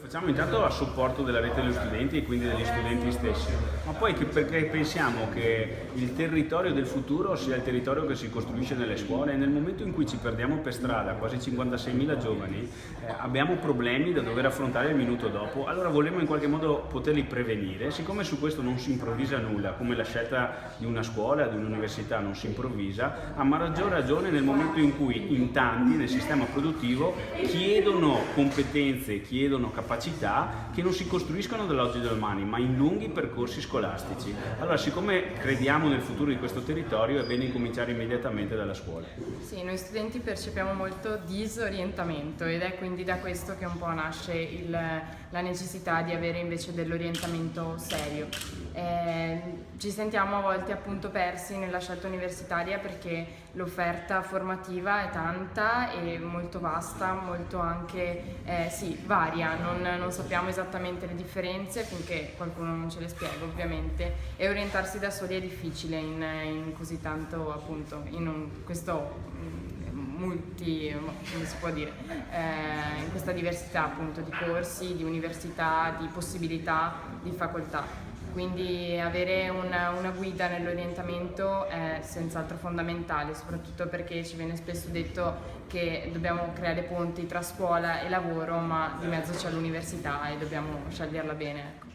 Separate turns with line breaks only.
Facciamo intanto a supporto della rete degli studenti e quindi degli studenti stessi, ma poi perché pensiamo che il territorio del futuro sia il territorio che si costruisce nelle scuole, e nel momento in cui ci perdiamo per strada quasi 56.000 giovani, abbiamo problemi da dover affrontare il minuto dopo. Allora volemmo in qualche modo poterli prevenire. Siccome su questo non si improvvisa nulla, come la scelta di una scuola, di un'università non si improvvisa, a maggior ragione nel momento in cui in tanti nel sistema produttivo chiedono competenze, chiedono capacità che non si costruiscono dall'oggi al domani, ma in lunghi percorsi scolastici. Allora, siccome crediamo nel futuro di questo territorio, è bene incominciare immediatamente dalla scuola.
Sì, noi studenti percepiamo molto disorientamento ed è quindi da questo che un po' nasce la necessità di avere invece dell'orientamento serio. Ci sentiamo a volte appunto persi nella scelta universitaria perché l'offerta formativa è tanta e molto vasta, molto anche varia, non sappiamo esattamente le differenze finché qualcuno non ce le spiega ovviamente, e orientarsi da soli è difficile in così tanto appunto questo come si può dire, in questa diversità appunto di corsi, di università, di possibilità, di facoltà. Quindi avere una guida nell'orientamento è senz'altro fondamentale, soprattutto perché ci viene spesso detto che dobbiamo creare ponti tra scuola e lavoro, ma di mezzo c'è l'università e dobbiamo sceglierla bene. Ecco.